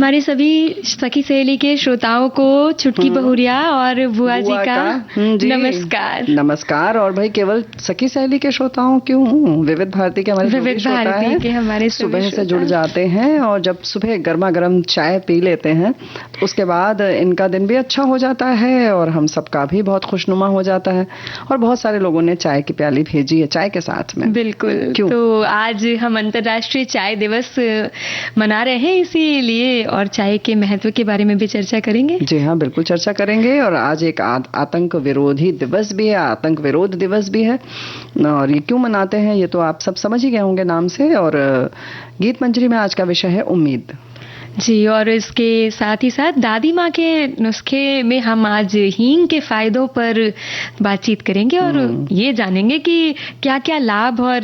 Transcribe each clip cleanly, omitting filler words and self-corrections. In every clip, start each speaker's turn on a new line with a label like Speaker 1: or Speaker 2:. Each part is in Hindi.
Speaker 1: हमारे सभी सखी सहेली के श्रोताओं को छुटकी बहुरिया और बुआ जी का नमस्कार।
Speaker 2: नमस्कार। और भाई केवल सखी सहेली के श्रोताओं क्यों, विविध भारती के हमारे सुबह से जुड़ जाते हैं और जब सुबह गर्मा गर्म चाय पी लेते हैं तो उसके बाद इनका दिन भी अच्छा हो जाता है और हम सबका भी बहुत खुशनुमा हो जाता है। और बहुत सारे लोगों ने चाय की प्याली भेजी है चाय के साथ में।
Speaker 1: बिल्कुल। क्यों? तो आज हम अंतर्राष्ट्रीय चाय दिवस मना रहे हैं, इसीलिए और चाय के महत्व के बारे में भी चर्चा करेंगे।
Speaker 2: जी हाँ, बिल्कुल चर्चा करेंगे। और आज एक आतंक विरोधी दिवस भी है, आतंक विरोध दिवस भी है। और ये क्यों मनाते हैं ये तो आप सब समझ ही गए होंगे नाम से। और गीत मंजरी में आज का विषय है उम्मीद।
Speaker 1: जी, और इसके साथ ही साथ दादी माँ के नुस्खे में हम आज हींग के फायदों पर बातचीत करेंगे और ये जानेंगे कि क्या क्या लाभ और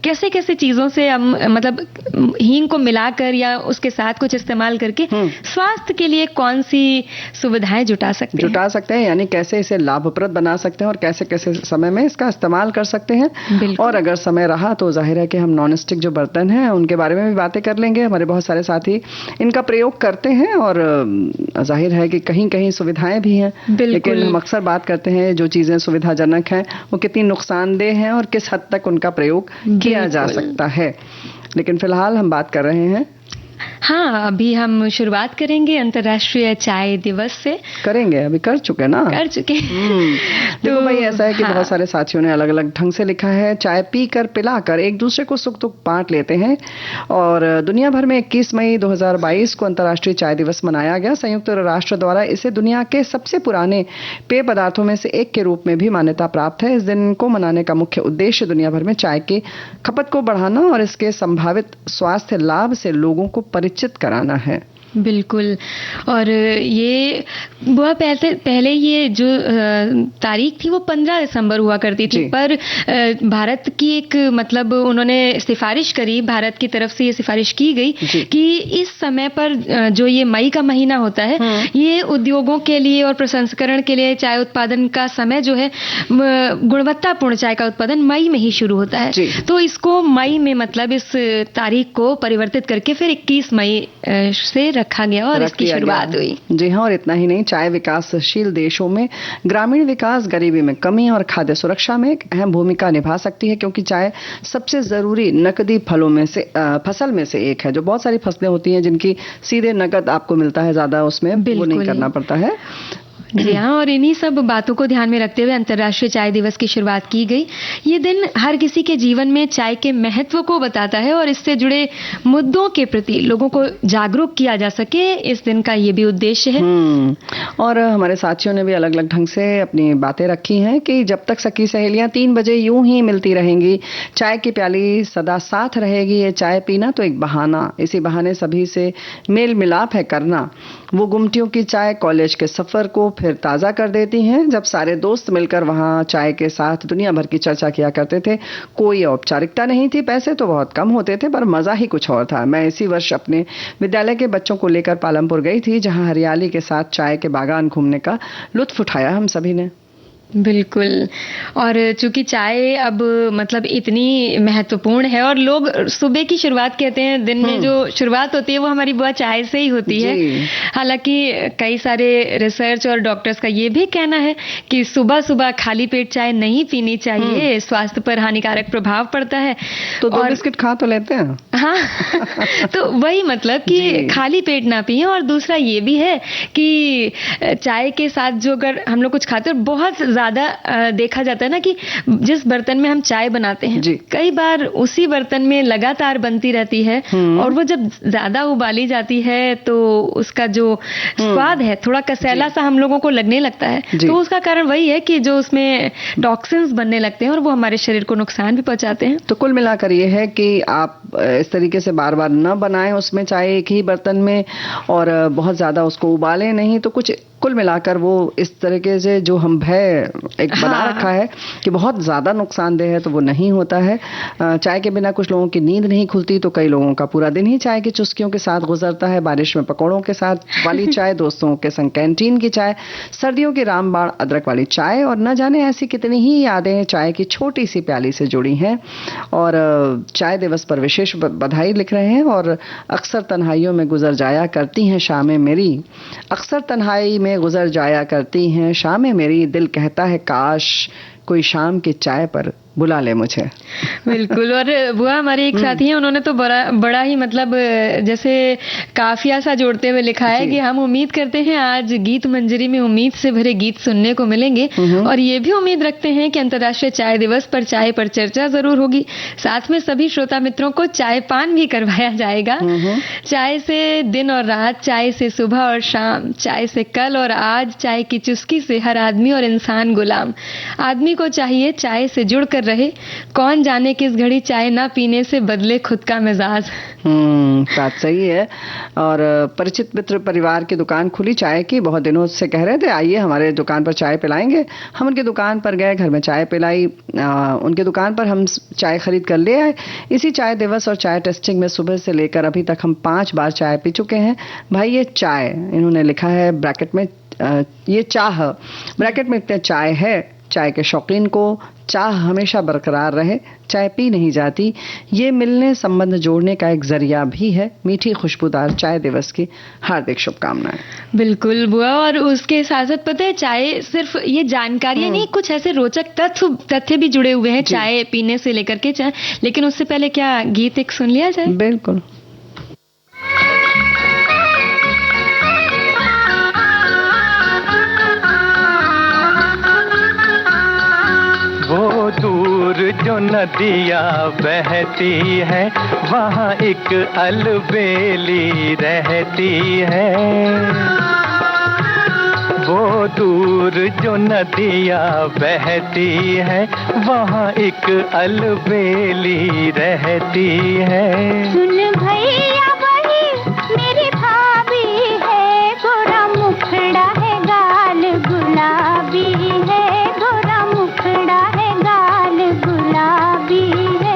Speaker 1: कैसे कैसे चीज़ों से हम मतलब हींग को मिलाकर या उसके साथ कुछ इस्तेमाल करके स्वास्थ्य के लिए कौन सी सुविधाएं जुटा सकते हैं,
Speaker 2: यानी कैसे इसे लाभप्रद बना सकते हैं और कैसे कैसे समय में इसका इस्तेमाल कर सकते हैं। और अगर समय रहा तो जाहिर है कि हम नॉन स्टिक जो बर्तन हैं उनके बारे में भी बातें कर लेंगे। हमारे बहुत सारे साथी इनका प्रयोग करते हैं और जाहिर है कि कहीं कहीं सुविधाएं भी हैं, लेकिन हम अक्सर बात करते हैं जो चीजें सुविधाजनक हैं वो कितनी नुकसानदेह हैं और किस हद तक उनका प्रयोग किया जा सकता है। लेकिन फिलहाल हम बात कर रहे हैं
Speaker 1: हाँ, अभी हम शुरुआत करेंगे अंतर्राष्ट्रीय चाय दिवस से।
Speaker 2: करेंगे, अभी कर चुके तो भाई ऐसा है कि बहुत सारे साथियों ने अलग अलग ढंग से लिखा है। चाय पीकर पिलाकर एक दूसरे को सुख दुख बांट लेते हैं। और दुनिया भर में 21 मई 2022 को अंतर्राष्ट्रीय चाय दिवस मनाया गया। संयुक्त राष्ट्र द्वारा इसे दुनिया के सबसे पुराने पेय पदार्थों में से एक के रूप में भी मान्यता प्राप्त है। इस दिन को मनाने का मुख्य उद्देश्य दुनिया भर में चाय की खपत को बढ़ाना और इसके संभावित स्वास्थ्य लाभ से लोगों को परिचित कराना है।
Speaker 1: बिल्कुल। और ये वह पहले ये जो तारीख थी वो 15 दिसंबर हुआ करती थी, पर भारत की एक मतलब उन्होंने सिफारिश करी, भारत की तरफ से ये सिफारिश की गई कि इस समय पर जो ये मई का महीना होता है ये उद्योगों के लिए और प्रसंस्करण के लिए चाय उत्पादन का समय जो है गुणवत्तापूर्ण चाय का उत्पादन मई में ही शुरू होता है। तो इसको मई में मतलब इस तारीख को परिवर्तित करके फिर 21 मई से रखा गया और इसकी शुरुआत हुई।
Speaker 2: जी हाँ, और इतना ही नहीं, चाय विकासशील देशों में ग्रामीण विकास, गरीबी में कमी और खाद्य सुरक्षा में एक अहम भूमिका निभा सकती है, क्योंकि चाय सबसे जरूरी नकदी फसल में से एक है। जो बहुत सारी फसलें होती हैं जिनकी सीधे नकद आपको मिलता है, ज्यादा उसमें वो नहीं करना पड़ता है।
Speaker 1: जी हाँ, और इन्हीं सब बातों को ध्यान में रखते हुए अंतर्राष्ट्रीय चाय दिवस की शुरुआत की गई। ये दिन हर किसी के जीवन में चाय के महत्व को बताता है और इससे जुड़े मुद्दों के प्रति लोगों को जागरूक किया जा सके, इस दिन का ये भी उद्देश्य है।
Speaker 2: और हमारे साथियों ने भी अलग अलग ढंग से अपनी बातें रखी हैं कि जब तक सखी सहेलियां 3 बजे यूं ही मिलती रहेंगी, चाय की प्याली सदा साथ रहेगी। ये चाय पीना तो एक बहाना, इसी बहाने सभी से मेल मिलाप है करना। वो गुमटियों की चाय कॉलेज के सफर को फिर ताज़ा कर देती हैं, जब सारे दोस्त मिलकर वहाँ चाय के साथ दुनिया भर की चर्चा किया करते थे। कोई औपचारिकता नहीं थी, पैसे तो बहुत कम होते थे, पर मज़ा ही कुछ और था। मैं इसी वर्ष अपने विद्यालय के बच्चों को लेकर पालमपुर गई थी, जहाँ हरियाली के साथ चाय के बागान घूमने का लुत्फ उठाया हम सभी ने।
Speaker 1: बिल्कुल। और चूंकि चाय अब मतलब इतनी महत्वपूर्ण है और लोग सुबह की शुरुआत कहते हैं, दिन में जो शुरुआत होती है वो हमारी बुआ चाय से ही होती है। हालांकि कई सारे रिसर्च और डॉक्टर्स का ये भी कहना है कि सुबह सुबह खाली पेट चाय नहीं पीनी चाहिए, स्वास्थ्य पर हानिकारक प्रभाव पड़ता है।
Speaker 2: तो 2 बिस्किट खा तो लेते हैं।
Speaker 1: हाँ तो वही मतलब कि खाली पेट ना पिए। और दूसरा ये भी है कि चाय के साथ जो अगर हम लोग कुछ खाते हैं, बहुत ज्यादा देखा जाता है ना कि जिस बर्तन में हम चाय बनाते हैं कई बार उसी बर्तन में लगातार बनती रहती है और वो जब ज्यादा उबाली जाती है तो उसका जो स्वाद है थोड़ा कसैला सा हम लोगों को लगने लगता है। तो उसका कारण वही है कि जो उसमें टॉक्सिन्स बनने लगते हैं और वो हमारे शरीर को नुकसान भी पहुंचाते हैं।
Speaker 2: तो कुल मिलाकर ये है कि आप इस तरीके से बार बार न बनाएं उसमें चाय एक ही बर्तन में, और बहुत ज्यादा उसको उबालें नहीं। तो कुछ कुल मिलाकर वो इस तरीके से जो हम भय एक बना रखा है कि बहुत ज़्यादा नुकसानदेह है, तो वो नहीं होता है। चाय के बिना कुछ लोगों की नींद नहीं खुलती, तो कई लोगों का पूरा दिन ही चाय की चुस्कियों के साथ गुजरता है। बारिश में पकौड़ों के साथ वाली चाय, दोस्तों के संग कैंटीन की चाय, सर्दियों की रामबाण अदरक वाली चाय, और न जाने ऐसी कितनी ही यादें चाय की छोटी सी प्याली से जुड़ी हैं। और चाय दिवस पर विशेष बधाई लिख रहे हैं। और अक्सर तन्हाइयों में गुजर जाया करती हैं शामें मेरी, अक्सर तन्हाई में गुजर जाया करती हैं शामें मेरी, दिल कहता है काश कोई शाम की चाय पर बुला ले मुझे।
Speaker 1: बिल्कुल। और बुआ हमारे एक साथी हैं, उन्होंने तो बड़ा ही मतलब जैसे काफिया सा जोड़ते हुए लिखा है कि हम उम्मीद करते हैं आज गीत मंजरी में उम्मीद से भरे गीत सुनने को मिलेंगे, और ये भी उम्मीद रखते हैं कि अंतर्राष्ट्रीय चाय दिवस पर चाय पर चर्चा जरूर होगी। साथ में सभी श्रोता मित्रों को चाय पान भी करवाया जाएगा। चाय से दिन और रात, चाय से सुबह और शाम, चाय से कल और आज, चाय की चुस्की से हर आदमी और इंसान गुलाम। आदमी को चाहिए चाय से जुड़कर रहे, कौन जाने किस घड़ी चाय ना पीने से बदले खुद का मिजाज।
Speaker 2: बात सही है। और परिचित मित्र परिवार की दुकान खुली चाय की, बहुत दिनों से कह रहे थे आइए हमारे दुकान पर चाय पिलाएंगे। हम उनकी दुकान पर गए, घर में चाय पिलाई, उनकी दुकान पर हम चाय खरीद कर ले आए। इसी चाय दिवस और चाय टेस्टिंग में सुबह से लेकर अभी तक हम 5 बार चाय पी चुके हैं। भाई ये चाय, इन्होंने लिखा है ब्रैकेट में ये चाह, ब्रैकेट में इतने चाय है। चाय के शौकीन को चाह हमेशा बरकरार रहे, चाय पी नहीं जाती, ये मिलने संबंध जोड़ने का एक जरिया भी है। मीठी खुशबूदार चाय दिवस की हार्दिक शुभकामनाएं।
Speaker 1: बिल्कुल बुआ। और उसके साथ साथ पता है चाय सिर्फ ये जानकारियां नहीं, कुछ ऐसे रोचक तथ्य भी जुड़े हुए हैं चाय पीने से लेकर के चाय। लेकिन उससे पहले क्या गीत एक सुन लिया जाए?
Speaker 2: बिल्कुल।
Speaker 3: वो दूर जो नदियाँ बहती है, वहाँ एक अलबेली रहती है। वो दूर जो नदियाँ बहती है, वहाँ एक अलबेली रहती है।
Speaker 4: सुन भैया वही मेरी भाभी है, गोरा मुखड़ा है गाल गुलाबी है, गोरा मुखड़ा है गाल गुलाबी है।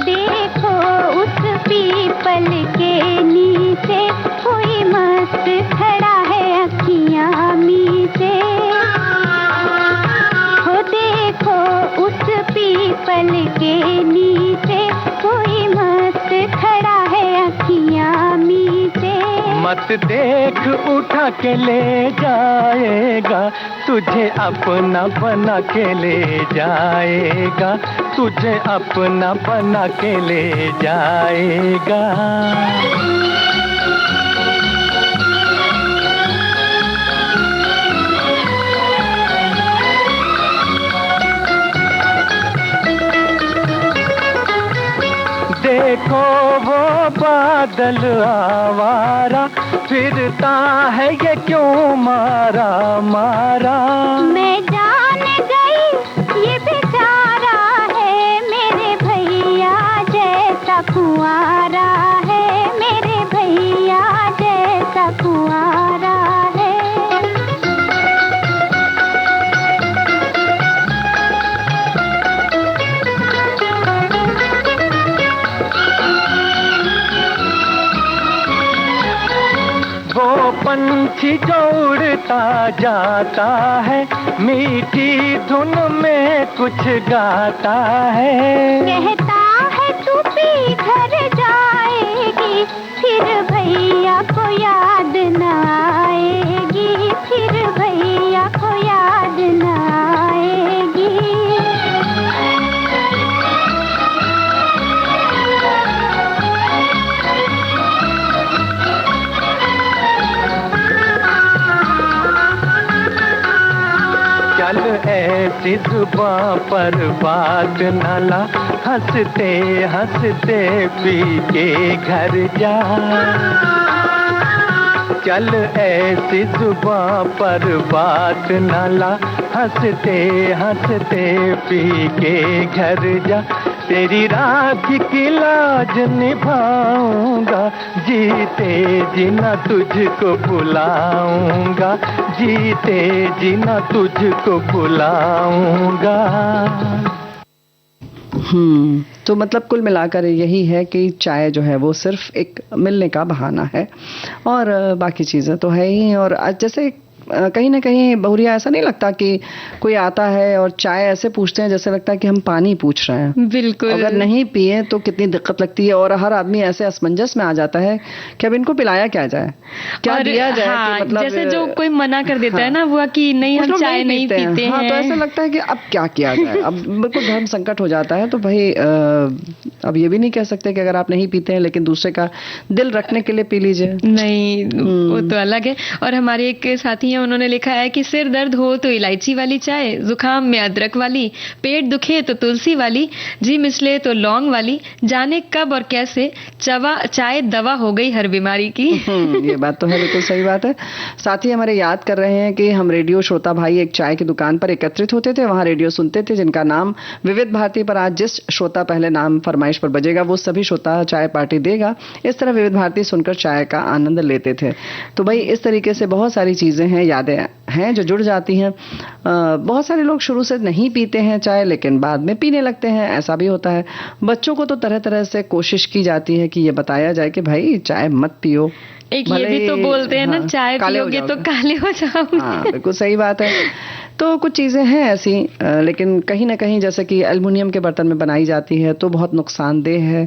Speaker 4: देखो उस पीपल के नीचे कोई मस्त खड़ा है अखियां मीचे। हो देखो उस पीपल के नीचे कोई मस्त खड़ा है अखियां मीचे।
Speaker 3: मत देख उठा के ले जाएगा, तुझे अपना बना के ले जाएगा, तुझे अपना बना के ले जाएगा। देखो वो बादल आवारा फिरता है, ये क्यों मारा मारा।
Speaker 4: मैं जान गई ये बेचारा है, मेरे भैया जैसा कुंवारा है, मेरे भैया जैसा कुंवारा है।
Speaker 3: वो पंछी जो उड़ता जाता है, मीठी धुन में कुछ गाता है।
Speaker 4: कहता है तू भी घर जाएगी, फिर भैया को याद न आएगी, फिर भैया को याद न आएगी।
Speaker 3: चल ऐसी जुबां पर बात न ला, हंसते हंसते पी के घर जा। चल ऐसी जुबां पर बात न ला, हंसते हंसते पी के घर जा, तेरी राखी की लाज निभाऊंगा, जीते जीना तुझको बुलाऊंगा, जीते जीना तुझको बुलाऊंगा।
Speaker 2: तो मतलब कुल मिलाकर यही है कि चाय जो है वो सिर्फ एक मिलने का बहाना है और बाकी चीज़ें तो है ही। और जैसे कहीं ना कहीं बहुरिया ऐसा नहीं लगता कि कोई आता है और चाय ऐसे पूछते हैं जैसे लगता है कि हम पानी पूछ रहे हैं।
Speaker 1: बिल्कुल।
Speaker 2: अगर नहीं पिए तो कितनी दिक्कत लगती है और हर आदमी ऐसे असमंजस में आ जाता है कि अब इनको पिलाया क्या जाए, क्या दिया जाए।
Speaker 1: हाँ,
Speaker 2: कि मतलब
Speaker 1: जैसे जो कोई मना कर देता है ना वो कि नहीं हम चाय नहीं पीते हैं।
Speaker 2: हाँ, तो ऐसा लगता है कि अब क्या किया जाए, अब बिल्कुल धर्म संकट हो जाता है। तो भाई अब ये भी नहीं कह सकते कि अगर आप नहीं पीते हैं लेकिन दूसरे का दिल रखने के लिए पी लीजिए,
Speaker 1: नहीं वो तो अलग है। और हमारे एक साथी हैं, उन्होंने लिखा है कि सिर दर्द हो तो इलायची वाली चाय, जुकाम में अदरक वाली, पेट दुखे तो तुलसी वाली, जी मिसले तो लौंग वाली, जाने कब और कैसे चाय दवा हो गई हर बीमारी की।
Speaker 2: ये बात तो है, बिल्कुल सही बात है। साथ ही हमारे याद कर रहे हैं कि हम रेडियो श्रोता भाई एक चाय की दुकान पर एकत्रित होते थे, वहां रेडियो सुनते थे जिनका नाम विविध भारती पर आज जिस श्रोता पहले नाम फरमाइश पर बजेगा वो सभी श्रोता चाय पार्टी देगा। इस तरह विविध भारती सुनकर चाय का आनंद लेते थे। तो भाई इस तरीके से बहुत सारी चीजें हैं, यादें हैं जो जुड़ जाती हैं। बहुत सारे लोग शुरू से नहीं पीते हैं चाय लेकिन बाद में पीने लगते हैं, ऐसा भी होता है। बच्चों को तो तरह तरह से कोशिश की जाती है कि ये बताया जाए कि भाई चाय मत पियो।
Speaker 1: एक ये भी तो बोलते हैं ना, चाय पियोगे तो काले हो जाओगे।
Speaker 2: हाँ, बिल्कुल सही बात है। तो कुछ चीजें हैं ऐसी, लेकिन कहीं ना कहीं जैसे कि एल्युमिनियम के बर्तन में बनाई जाती है तो बहुत नुकसानदेह है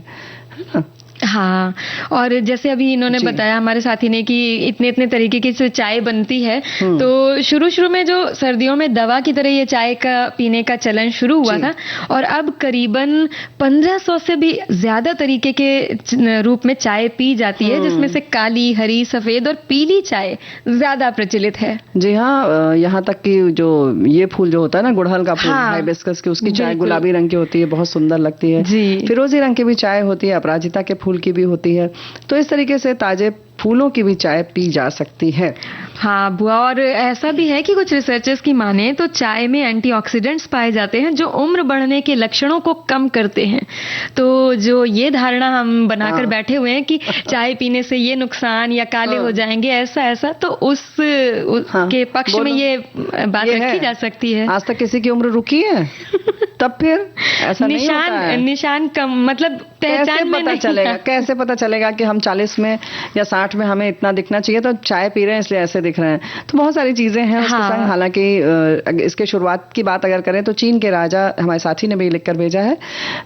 Speaker 2: ना?
Speaker 1: हाँ, और जैसे अभी इन्होंने बताया हमारे साथी ने कि इतने इतने तरीके की जो चाय बनती है, तो शुरू शुरू में जो सर्दियों में दवा की तरह ये चाय का पीने का चलन शुरू हुआ था और अब करीबन 1500 से भी ज्यादा तरीके के रूप में चाय पी जाती है, जिसमें से काली, हरी, सफेद और पीली चाय ज्यादा प्रचलित है।
Speaker 2: जी हाँ, यहाँ तक कि जो ये फूल जो होता है ना, गुड़हल का फूल, हाइबिस्कस की, उसकी चाय गुलाबी रंग की होती है, बहुत सुंदर लगती है। फिरोजी रंग की भी चाय होती है, अपराजिता के फूल की भी होती है। तो इस तरीके से ताजे फूलों की भी चाय पी जा सकती है।
Speaker 1: हाँ बुआ, और ऐसा भी है कि कुछ रिसर्चर्स की माने तो चाय में एंटीऑक्सीडेंट्स पाए जाते हैं जो उम्र बढ़ने के लक्षणों को कम करते हैं। तो जो ये धारणा हम बनाकर बैठे हुए हैं कि चाय पीने से ये नुकसान या काले हो जाएंगे, ऐसा तो के पक्ष में ये बात रखी जा सकती है।
Speaker 2: आज तक किसी की उम्र रुकी है? तब फिर ऐसा नहीं होता है।
Speaker 1: निशान कम, मतलब पहचान में नहीं चलेगा।
Speaker 2: कैसे पता चलेगा कि हम 40 में या 60 में हमें इतना दिखना चाहिए तो चाय पी रहे हैं इसलिए ऐसे दिख रहे हैं? तो बहुत सारी चीजें हैं उसके संग। हालांकि इसके शुरुआत की बात अगर करें तो चीन के राजा, हमारे साथी ने भी लिखकर भेजा है,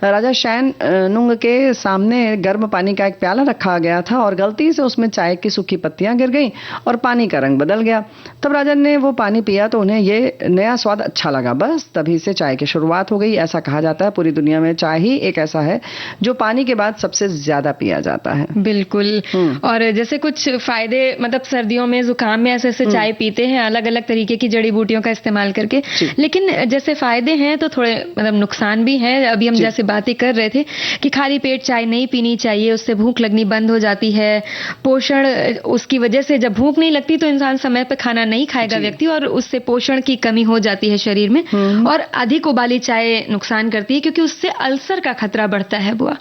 Speaker 2: राजा शैन नुंग के सामने गर्म पानी का एक प्याला रखा गया था और गलती से उसमें चाय की सूखी पत्तियां गिर गई और पानी का रंग बदल गया। तब राजा ने वो पानी पिया तो उन्हें ये नया स्वाद अच्छा लगा, बस तभी से चाय की शुरुआत हो गई। ऐसा कहा जाता है पूरी दुनिया में चाय ही एक ऐसा है जो पानी के बाद सबसे ज्यादा पिया जाता है।
Speaker 1: बिल्कुल। और जैसे कुछ फायदे, मतलब सर्दियों में जुकाम में ऐसे चाय पीते हैं अलग अलग तरीके की जड़ी बूटियों का इस्तेमाल करके, लेकिन जैसे फायदे हैं तो थोड़े मतलब नुकसान भी हैं। अभी हम जैसे बातें कर रहे थे कि खाली पेट चाय नहीं पीनी चाहिए, उससे भूख लगनी बंद हो जाती है। पोषण, उसकी वजह से जब भूख नहीं लगती तो इंसान समय पे खाना नहीं खाएगा व्यक्ति, और उससे पोषण की कमी हो जाती है शरीर में। और अधिक उबाली चाय नुकसान करती है क्योंकि उससे अल्सर का खतरा बढ़ता है बुआ।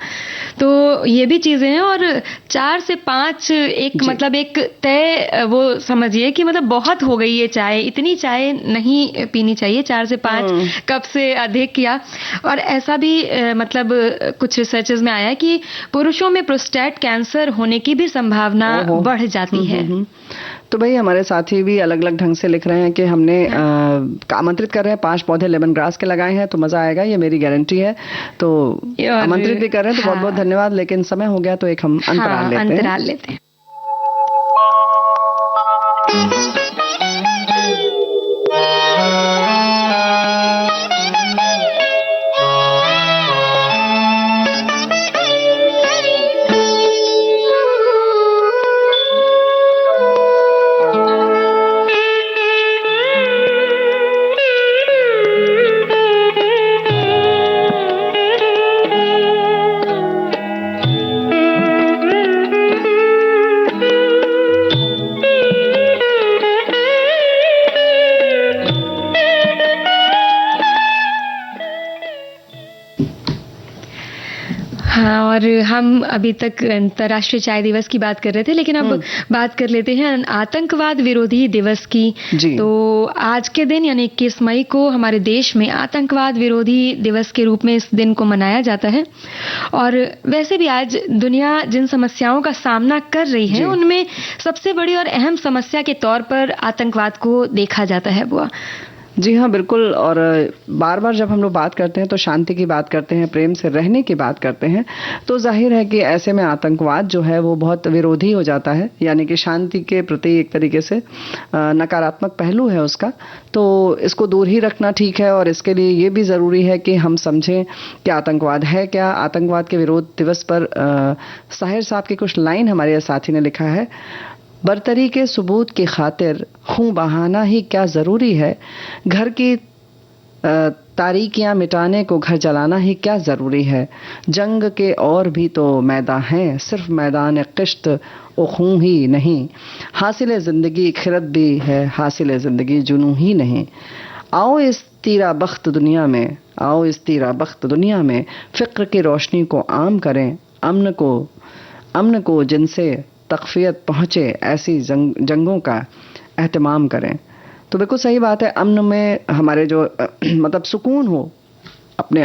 Speaker 1: तो ये भी चीजें हैं। और 4 से 5 एक मतलब एक तय वो समझिए कि मतलब बहुत हो गई ये चाय, इतनी चाय नहीं पीनी चाहिए, 4 से 5 कप से अधिक। या और ऐसा भी मतलब कुछ रिसर्चेस में आया है कि पुरुषों में प्रोस्टेट कैंसर होने की भी संभावना बढ़ जाती है।
Speaker 2: तो भाई हमारे साथी भी अलग अलग ढंग से लिख रहे हैं कि हमने आमंत्रित कर रहे हैं 5 पौधे लेमन ग्रास के लगाए हैं तो मजा आएगा, ये मेरी गारंटी है। तो आमंत्रित भी कर रहे हैं तो बहुत बहुत धन्यवाद। लेकिन समय हो गया तो एक हम अंतराल लेते हैं।
Speaker 1: हाँ, और हम अभी तक अंतर्राष्ट्रीय चाय दिवस की बात कर रहे थे, लेकिन अब बात कर लेते हैं आतंकवाद विरोधी दिवस की।
Speaker 2: जी।
Speaker 1: तो आज के दिन यानी 21 मई को हमारे देश में आतंकवाद विरोधी दिवस के रूप में इस दिन को मनाया जाता है। और वैसे भी आज दुनिया जिन समस्याओं का सामना कर रही है, उनमें सबसे बड़ी और अहम समस्या के तौर पर आतंकवाद को देखा जाता है। बुआ
Speaker 2: जी हाँ, बिल्कुल। और बार बार जब हम लोग बात करते हैं तो शांति की बात करते हैं, प्रेम से रहने की बात करते हैं, तो जाहिर है कि ऐसे में आतंकवाद जो है वो बहुत विरोधी हो जाता है, यानी कि शांति के प्रति एक तरीके से नकारात्मक पहलू है उसका। तो इसको दूर ही रखना ठीक है, और इसके लिए ये भी ज़रूरी है कि हम समझें कि आतंकवाद है क्या। आतंकवाद के विरोध दिवस पर साहिर साहब की कुछ लाइन हमारे साथी ने लिखा है, बरतरी के सबूत की खातिर खून बहाना ही क्या ज़रूरी है, घर की तारीकियां मिटाने को घर जलाना ही क्या ज़रूरी है, जंग के और भी तो मैदान हैं, सिर्फ मैदान किश्त ओ खून ही नहीं, हासिल ज़िंदगी खिरत भी है, हासिल ज़िंदगी जुनून ही नहीं। आओ इस तीरा बख्त दुनिया में, आओ इस तीरा बख्त दुनिया में फ़िक्र की रोशनी को आम करें, अमन को जिनसे तकफियत पहुँचे, ऐसी जंगों का एहतमाम करें। तो बिल्कुल सही बात है, अमन में हमारे जो मतलब सुकून हो, अपने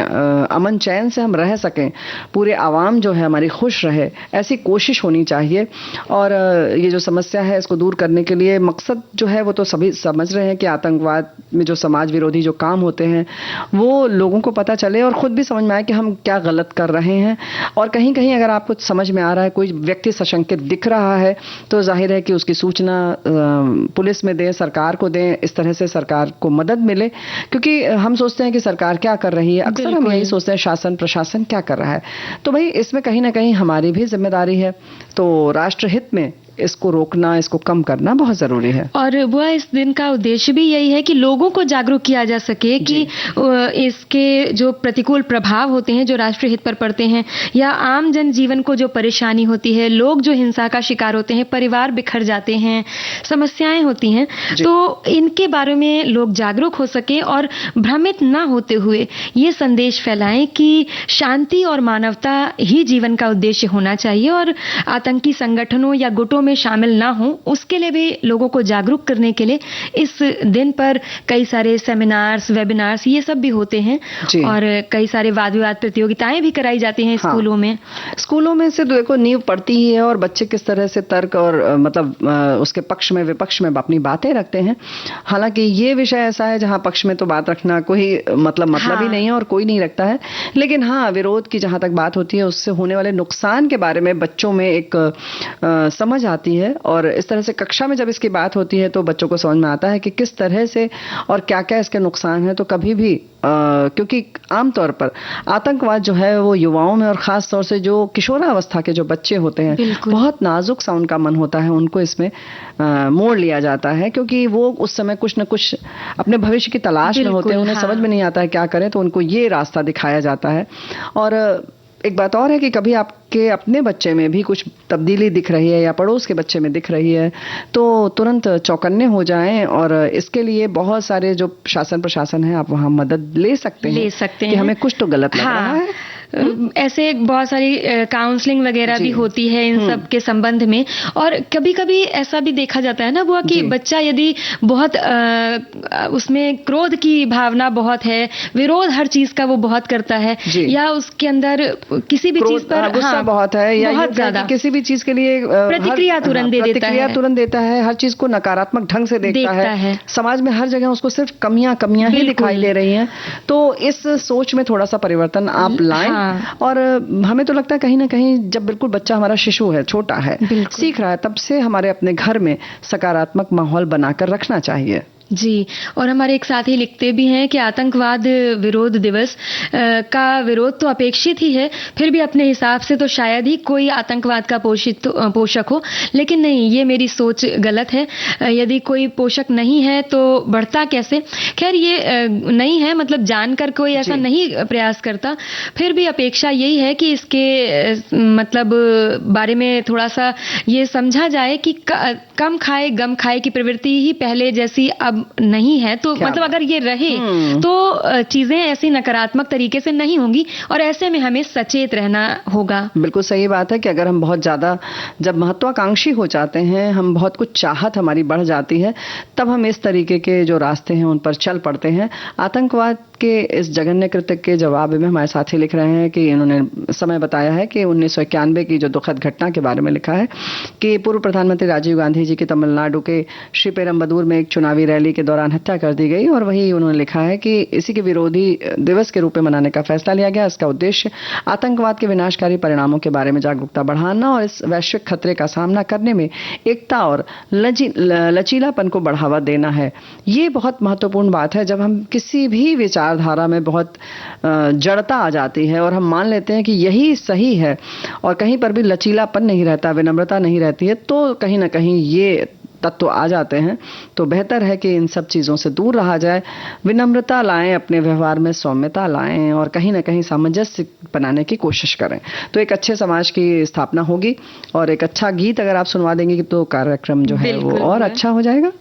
Speaker 2: अमन चैन से हम रह सकें, पूरे आवाम जो है हमारी खुश रहे, ऐसी कोशिश होनी चाहिए। और ये जो समस्या है इसको दूर करने के लिए मकसद जो है वो तो सभी समझ रहे हैं कि आतंकवाद में जो समाज विरोधी जो काम होते हैं वो लोगों को पता चले और ख़ुद भी समझ में आए कि हम क्या गलत कर रहे हैं। और कहीं कहीं अगर आपको समझ में आ रहा है, कोई व्यक्ति सशंकित दिख रहा है, तो जाहिर है कि उसकी सूचना पुलिस में दें, सरकार को दें, इस तरह से सरकार को मदद मिले। क्योंकि हम सोचते हैं कि सरकार क्या कर रही है, अक्सर हम यही सोचते हैं शासन प्रशासन क्या कर रहा है। तो भाई इसमें कहीं ना कहीं हमारी भी जिम्मेदारी है। तो राष्ट्र हित में इसको रोकना, इसको कम करना बहुत जरूरी है।
Speaker 1: और बुआ इस दिन का उद्देश्य भी यही है कि लोगों को जागरूक किया जा सके कि इसके जो प्रतिकूल प्रभाव होते हैं जो राष्ट्रीय हित पर पड़ते हैं, या आम जनजीवन को जो परेशानी होती है, लोग जो हिंसा का शिकार होते हैं, परिवार बिखर जाते हैं, समस्याएं होती हैं, तो इनके बारे में लोग जागरूक हो सके और भ्रमित ना होते हुए ये संदेश फैलाएं कि शांति और मानवता ही जीवन का उद्देश्य होना चाहिए, और आतंकी संगठनों या गुटों में शामिल ना हो, उसके लिए भी लोगों को जागरूक करने के लिए इस दिन पर कई सारे सेमिनार्स, वेबिनार्स ये सब भी होते हैं, और कई सारे वाद विवाद प्रतियोगिताएं भी कराई जाती हैं स्कूलों में।
Speaker 2: स्कूलों में से देखो नींव पड़ती ही है, और बच्चे किस तरह से तर्क और मतलब उसके पक्ष में विपक्ष में अपनी बातें रखते हैं। हालांकि ये विषय ऐसा है जहां पक्ष में तो बात रखना कोई मतलब ही नहीं है और कोई नहीं रखता है, लेकिन हाँ, विरोध की जहां तक बात होती है उससे होने वाले नुकसान के बारे में बच्चों में एक समझ आती है। और इस तरह से कक्षा में जब इसकी बात होती है तो बच्चों को समझ में आता है कि किस तरह से और क्या क्या इसके नुकसान है। तो कभी भी क्योंकि आमतौर पर आतंकवाद जो है वो युवाओं में और ख़ास तौर से जो किशोरावस्था के जो बच्चे होते हैं, बहुत नाजुक सा उनका मन होता है, उनको इसमें मोड़ लिया जाता है, क्योंकि वो उस समय कुछ न कुछ अपने भविष्य की तलाश में होते हैं, उन्हें समझ में नहीं आता है क्या करें, तो उनको ये रास्ता दिखाया जाता है। और एक बात और है कि कभी आपके अपने बच्चे में भी कुछ तब्दीली दिख रही है या पड़ोस के बच्चे में दिख रही है, तो तुरंत चौकन्ने हो जाएं, और इसके लिए बहुत सारे जो शासन प्रशासन है आप वहाँ मदद ले सकते हैं कि हमें कुछ तो गलत लग रहा है।
Speaker 1: ऐसे बहुत सारी काउंसलिंग वगैरह भी होती है इन सब के संबंध में। और कभी कभी ऐसा भी देखा जाता है ना बुआ कि बच्चा यदि बहुत उसमें क्रोध की भावना बहुत है, विरोध हर चीज का वो बहुत करता है, या उसके अंदर किसी भी चीज पर
Speaker 2: गुस्सा बहुत है, या
Speaker 1: बहुत ज्यादा
Speaker 2: किसी भी चीज के लिए
Speaker 1: प्रतिक्रिया तुरंत देता है,
Speaker 2: हर चीज को नकारात्मक ढंग से देखता है। समाज में हर जगह उसको सिर्फ कमियां ही दिखाई दे रही हैं। तो इस सोच में थोड़ा सा परिवर्तन आप लाएं। और हमें तो लगता है कहीं ना कहीं जब बिल्कुल बच्चा हमारा शिशु है, छोटा है, सीख रहा है, तब से हमारे अपने घर में सकारात्मक माहौल बनाकर रखना चाहिए।
Speaker 1: जी। और हमारे एक साथी लिखते भी हैं कि आतंकवाद विरोध दिवस का विरोध तो अपेक्षित ही है, फिर भी अपने हिसाब से तो शायद ही कोई आतंकवाद का पोषक हो, लेकिन नहीं, ये मेरी सोच गलत है। यदि कोई पोषक नहीं है तो बढ़ता कैसे? खैर ये नहीं है, मतलब जानकर कोई ऐसा नहीं प्रयास करता, फिर भी अपेक्षा यही है कि इसके मतलब बारे में थोड़ा सा ये समझा जाए कि कम खाए गम खाए की प्रवृत्ति ही पहले जैसी अब अब नहीं है, तो मतलब अगर ये रहे तो चीजें ऐसी नकारात्मक तरीके से नहीं होंगी, और ऐसे में हमें सचेत रहना होगा।
Speaker 2: बिल्कुल सही बात है कि अगर हम बहुत ज्यादा जब महत्वाकांक्षी हो जाते हैं, हम बहुत कुछ चाहत हमारी बढ़ जाती है, तब हम इस तरीके के जो रास्ते हैं उन पर चल पड़ते हैं। आतंकवाद के इस जघन्य कृत्य के जवाब में हमारे साथी लिख रहे हैं कि इन्होंने समय बताया है कि 1991 की जो दुखद घटना के बारे में लिखा है कि पूर्व प्रधानमंत्री राजीव गांधी जी की तमिलनाडु के श्रीपेरम्बदूर में एक चुनावी रैली के दौरान हत्या कर दी गई, और वही उन्होंने लिखा है कि इसी के विरोधी दिवस के रूप में मनाने का फैसला लिया गया। इसका उद्देश्य आतंकवाद के विनाशकारी परिणामों के बारे में जागरूकता बढ़ाना और इस वैश्विक खतरे का सामना करने में एकता और लचीलापन को बढ़ावा देना है। ये बहुत महत्वपूर्ण बात है। जब हम किसी भी विचारधारा में बहुत जड़ता आ जाती है और हम मान लेते हैं कि यही सही है और कहीं पर भी लचीलापन नहीं रहता, विनम्रता नहीं रहती है, तो कहीं ना कहीं ये तत्व आ जाते हैं। तो बेहतर है कि इन सब चीज़ों से दूर रहा जाए, विनम्रता लाएं, अपने व्यवहार में सौम्यता लाएं और कहीं ना कहीं सामंजस्य बनाने की कोशिश करें, तो एक अच्छे समाज की स्थापना होगी। और एक अच्छा गीत अगर आप सुनवा देंगे तो कार्यक्रम जो है वो और अच्छा हो जाएगा।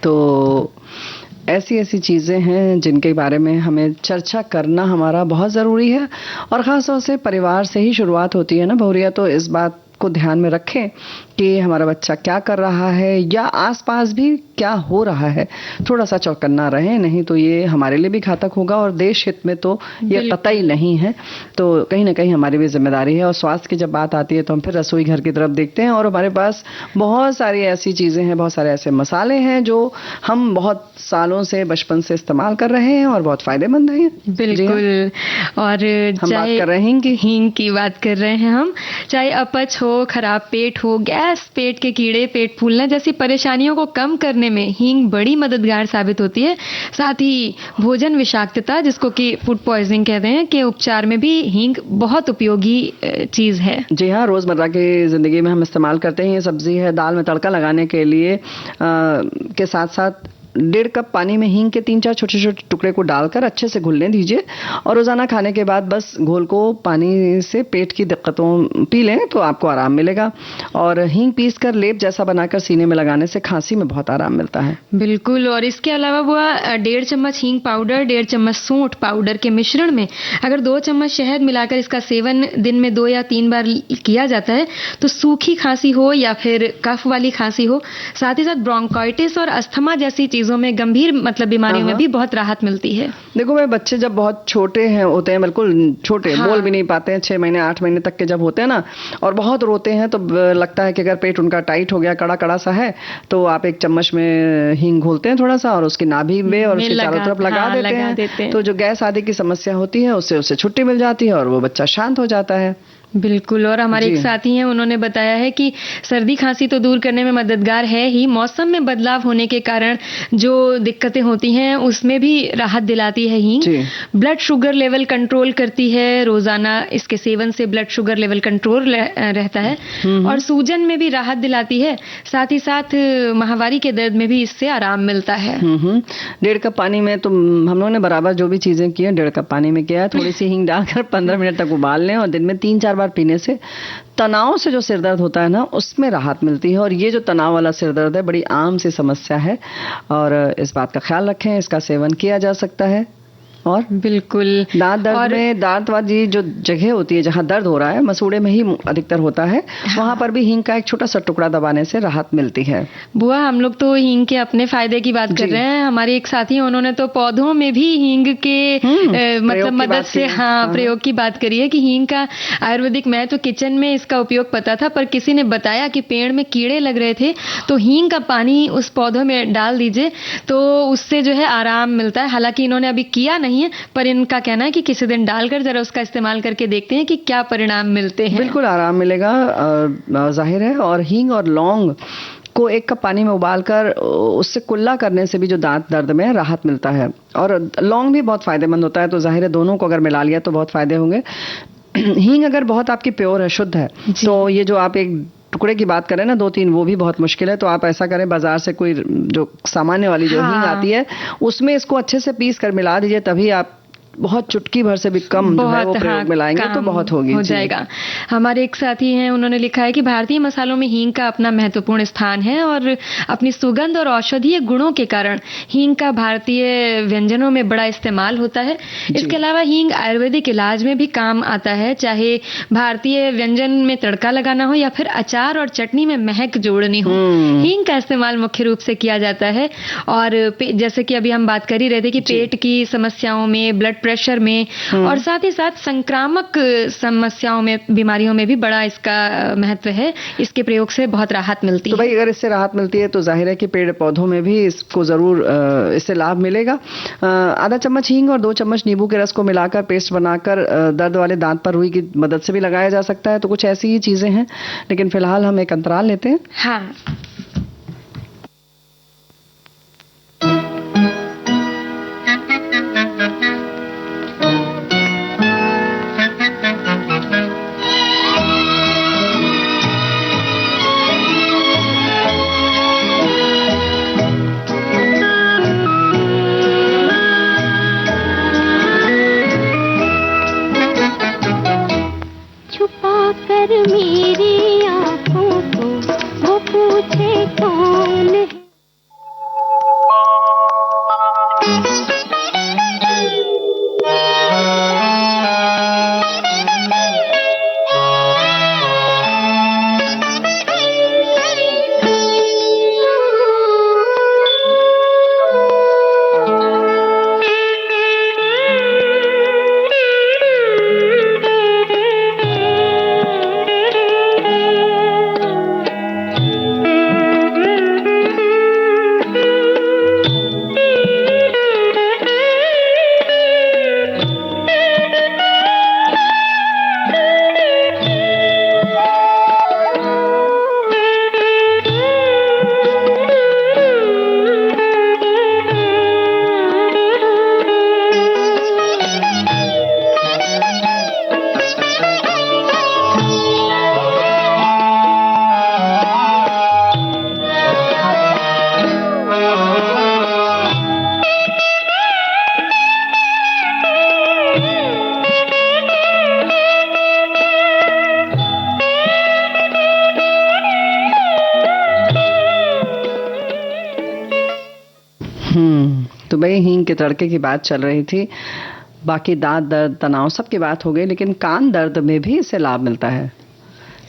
Speaker 2: तो ऐसी चीज़ें हैं जिनके बारे में हमें चर्चा करना हमारा बहुत ज़रूरी है, और ख़ास तौर से परिवार से ही शुरुआत होती है ना बहुरिया। तो इस बात को ध्यान में रखें कि हमारा बच्चा क्या कर रहा है या आसपास भी क्या हो रहा है, थोड़ा सा चौकन्ना रहे, नहीं तो ये हमारे लिए भी घातक होगा और देश हित में तो ये कतई नहीं है। तो कहीं ना कहीं हमारी भी जिम्मेदारी है। और स्वास्थ्य की जब बात आती है तो हम फिर रसोई घर की तरफ देखते हैं और हमारे पास बहुत सारी ऐसी चीजें हैं, बहुत सारे ऐसे मसाले हैं जो हम बहुत सालों से बचपन से इस्तेमाल कर रहे हैं और बहुत फायदेमंद हैं।
Speaker 1: बिल्कुल। और
Speaker 2: हम बात कर रहे हैं
Speaker 1: हींग की बात कर रहे हैं हम। चाहे अपच हो, खराब पेट हो, गैस, पेट के कीड़े, पेट फूलना जैसी परेशानियों को कम करने में हींग बड़ी मददगार साबित होती है। साथ ही भोजन विषाक्तता, जिसको कि फूड पॉइजनिंग कहते हैं, के उपचार में भी हींग बहुत उपयोगी चीज है।
Speaker 2: जी हाँ, रोजमर्रा की जिंदगी में हम इस्तेमाल करते हैं। ये सब्जी है, दाल में तड़का लगाने के लिए के साथ साथ 1.5 कप पानी में हींग के 3-4 छोटे छोटे टुकड़े को डालकर अच्छे से घुलने दीजिए और रोजाना खाने के बाद बस घोल को पानी से पेट की दिक्कतों पी लें तो आपको आराम मिलेगा। और हींग पीसकर लेप जैसा बनाकर सीने में लगाने से खांसी में बहुत आराम मिलता है।
Speaker 1: बिल्कुल। और इसके अलावा वो 1.5 चम्मच हींग पाउडर, 1.5 चम्मच सूंठ पाउडर के मिश्रण में अगर 2 चम्मच शहद मिलाकर इसका सेवन दिन में 2 या 3 बार किया जाता है तो सूखी खांसी हो या फिर कफ वाली खांसी हो, साथ ही साथ ब्रोंकाइटिस और अस्थमा जैसी चीजों में, गंभीर मतलब बीमारियों में भी बहुत राहत मिलती है।
Speaker 2: देखो भाई, बच्चे जब बहुत छोटे हैं होते हैं, बिल्कुल छोटे, बोल भी नहीं पाते हैं, 6 महीने 8 महीने तक के जब होते हैं ना, और बहुत रोते हैं तो लगता है कि अगर पेट उनका टाइट हो गया, कड़ा कड़ा सा है, तो आप 1 चम्मच में हींग घोलते हैं थोड़ा सा और उसकी नाभि में और उसके चारों तरफ लगा देते हैं। तो जो गैस आदि की समस्या होती है उससे छुट्टी मिल जाती है और वो बच्चा शांत हो जाता है।
Speaker 1: बिल्कुल। और हमारे एक साथी हैं, उन्होंने बताया है कि सर्दी खांसी तो दूर करने में मददगार है ही, मौसम में बदलाव होने के कारण जो दिक्कतें होती हैं उसमें भी राहत दिलाती है हींग। ब्लड शुगर लेवल कंट्रोल करती है, रोजाना इसके सेवन से ब्लड शुगर लेवल कंट्रोल रहता है और सूजन में भी राहत दिलाती है। साथ ही साथ माहवारी के दर्द में भी इससे आराम मिलता है।
Speaker 2: 1.5 कप पानी में तो हम लोगों ने बराबर जो भी चीजें की है 1.5 कप पानी में किया है। थोड़ी सी हींग डालकर 15 मिनट तक उबाल लें और दिन में 3-4 बार पीने से तनाव से जो सिर दर्द होता है ना, उसमें राहत मिलती है। और ये जो तनाव वाला सिर दर्द है बड़ी आम सी समस्या है और इस बात का ख्याल रखें, इसका सेवन किया जा सकता है। और
Speaker 1: बिल्कुल
Speaker 2: दांत दर्द में, दांत वाली जो जगह होती है जहां दर्द हो रहा है, मसूड़े में ही अधिकतर होता है, वहां पर भी हींग का एक छोटा सा टुकड़ा दबाने से राहत मिलती है।
Speaker 1: बुआ, हम लोग तो हींग के अपने फायदे की बात कर रहे हैं। हमारे एक साथी, उन्होंने तो पौधों में भी हींग के मतलब मदद से प्रयोग की बात करी है कि हींग का आयुर्वेदिक, मैं तो किचन में इसका उपयोग पता था, पर किसी ने बताया कि पेड़ में कीड़े लग रहे थे तो हींग का पानी उस पौधों में डाल दीजिए तो उससे जो है आराम मिलता है। हालांकि इन्होंने अभी किया नहीं है, पर इनका कहना है कि किसी दिन डालकर जरा उसका इस्तेमाल करके देखते हैं कि क्या परिणाम मिलते हैं।
Speaker 2: बिल्कुल आराम मिलेगा, जाहिर है। और हींग और लौंग को 1 कप पानी में उबालकर उससे कुल्ला करने से भी जो दांत दर्द में राहत मिलता है। और लौंग भी बहुत फायदेमंद होता है, तो जाहिर है दोनों को अगर मिला लिया तो बहुत फायदे होंगे। हींग अगर बहुत आपकी प्योर है, शुद्ध है, तो ये जो आप एक टुकड़े की बात करें ना 2-3, वो भी बहुत मुश्किल है। तो आप ऐसा करें, बाजार से कोई जो सामान्य वाली जो हींग आती है उसमें इसको अच्छे से पीस कर मिला दीजिए, तभी आप बहुत चुटकी भर से भी कम जो है वो प्रयोग में लाएंगे तो बहुत होगी,
Speaker 1: हो जाएगा। हमारे एक साथी हैं, उन्होंने लिखा है कि भारतीय मसालों में हींग का अपना महत्वपूर्ण स्थान है और अपनी सुगंध और औषधीय गुणों के कारण हींग का भारतीय व्यंजनों में बड़ा इस्तेमाल होता है। इसके अलावा हींग आयुर्वेदिक इलाज में भी काम आता है, चाहे भारतीय व्यंजन में तड़का लगाना हो या फिर अचार और चटनी में महक जोड़नी हो, हींग का इस्तेमाल मुख्य रूप से किया जाता है। और जैसे कि अभी हम बात कर ही रहे थे कि पेट की समस्याओं में, ब्लड प्रेशर में और साथ ही साथ संक्रामक समस्याओं में, बीमारियों में भी बड़ा इसका महत्व है। इसके प्रयोग से बहुत राहत मिलती है।
Speaker 2: तो भाई अगर इससे राहत मिलती है तो जाहिर है कि पेड़ पौधों में भी इसको जरूर इससे लाभ मिलेगा। आधा चम्मच हींग और 2 चम्मच नींबू के रस को मिलाकर पेस्ट बनाकर दर्द वाले दांत पर रुई की मदद से भी लगाया जा सकता है। तो कुछ ऐसी ही चीजें हैं, लेकिन फिलहाल हम एक अंतराल लेते हैं।
Speaker 1: हाँ।
Speaker 4: छुपा कर मेरी आंखों को वो पूछे
Speaker 2: तो भाई हींग के तड़के की बात चल रही थी। बाकी दांत दर्द, तनाव सबकी बात हो गई, लेकिन कान दर्द में भी इससे लाभ मिलता है।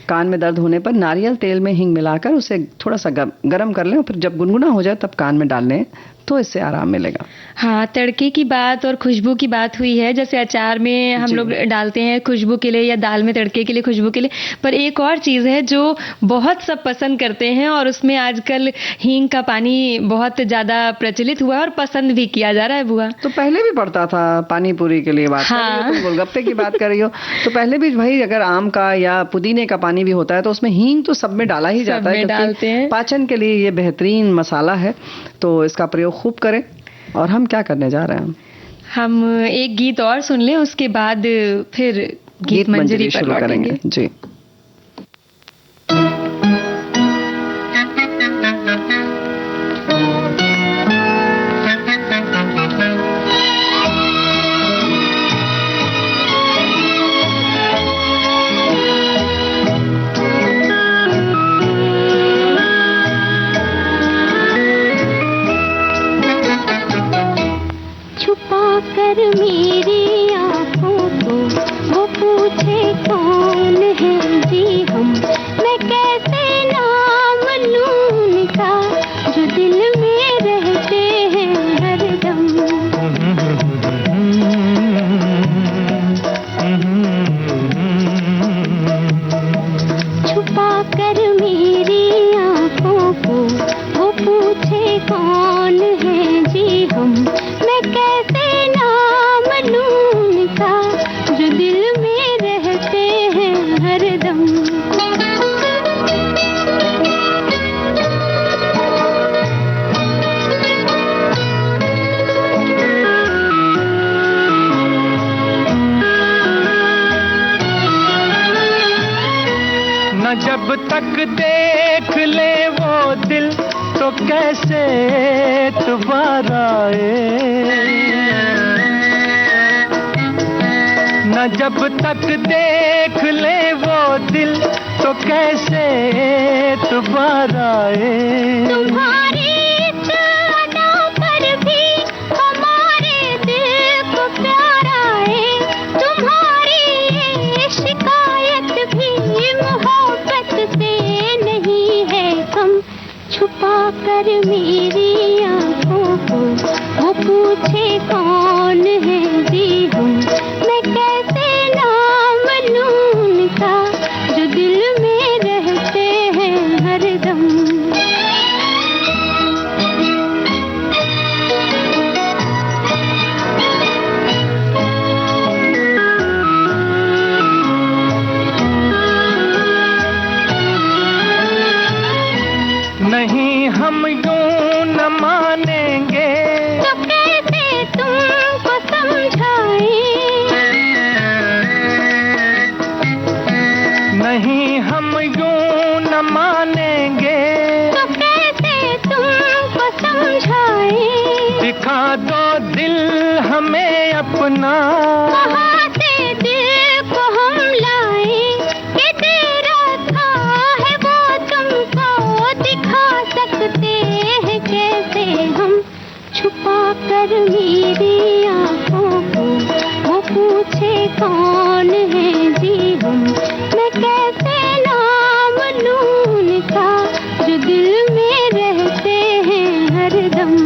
Speaker 2: कान में दर्द होने पर नारियल तेल में हींग मिलाकर उसे थोड़ा सा गर्म कर लें और फिर जब गुनगुना हो जाए तब कान में डाल लें तो इससे आराम मिलेगा।
Speaker 1: हाँ, तड़के की बात और खुशबू की बात हुई है। जैसे अचार में हम लोग डालते हैं खुशबू के लिए, या दाल में तड़के के लिए खुशबू के लिए। पर एक और चीज़ है जो बहुत सब पसंद करते हैं, और उसमें आजकल हींग का पानी बहुत ज़्यादा प्रचलित हुआ है और पसंद भी किया जा रहा है बुआ।
Speaker 2: तो पहले भी पड़ता था पानी पूरी के लिए बात कर रही हो, तुम गोलगप्पे की बात कर रही हो, तो पहले भी भाई अगर आम का या पुदीने का पानी भी होता है तो उसमें हींग तो सब में डाला ही जाता है,
Speaker 1: डालते हैं।
Speaker 2: पाचन के लिए ये बेहतरीन मसाला है, तो इसका प्रयोग खूब करें। और हम क्या करने जा रहे हैं? हम
Speaker 1: एक गीत और सुन लें, उसके बाद फिर गीत मंजरी शुरू करेंगे
Speaker 2: जी।
Speaker 4: मेरी आँखों को वो पूछे कौन है जी हम, मैं कैसे नाम लूं उनका जो दिल में रहते हैं हरदम। छुपा कर मेरी आँखों को वो पूछे कौन है जी हम, मैं कैसे जो दिल में रहते हैं हरदम।
Speaker 3: न जब तक देख ले वो दिल तो कैसे दोबारा आए, न जब तक देख ले वो दिल तो कैसे दोबारा आए।
Speaker 4: तुम्हारी इस अदा पर भी हमारे दिल को प्यार आए, तुम्हारी ये शिकायत भी मोहब्बत से नहीं है कम। छुपा कर मेरी आँखों को वो पूछे कौन है जी हम, मैं कैसे नाम लूं उनका जो दिल में रहते हैं हरदम।
Speaker 3: नहीं हम यूं न मानेंगे
Speaker 4: तो कैसे तुमको समझाएं,
Speaker 3: नहीं हम यूं न मानेंगे
Speaker 4: तो कैसे तुमको समझाएं।
Speaker 3: दिखा दो दिल हमें अपना,
Speaker 4: कहाँ से दिल को हम लाएं, कि दे रखा है वो तुमको दिखा सकते हैं कैसे हम। छुपा कर मेरी आँखों को वो पूछे कौन है जी हम, मैं कैसे नाम लूं उनका जो दिल में रहते हैं हरदम।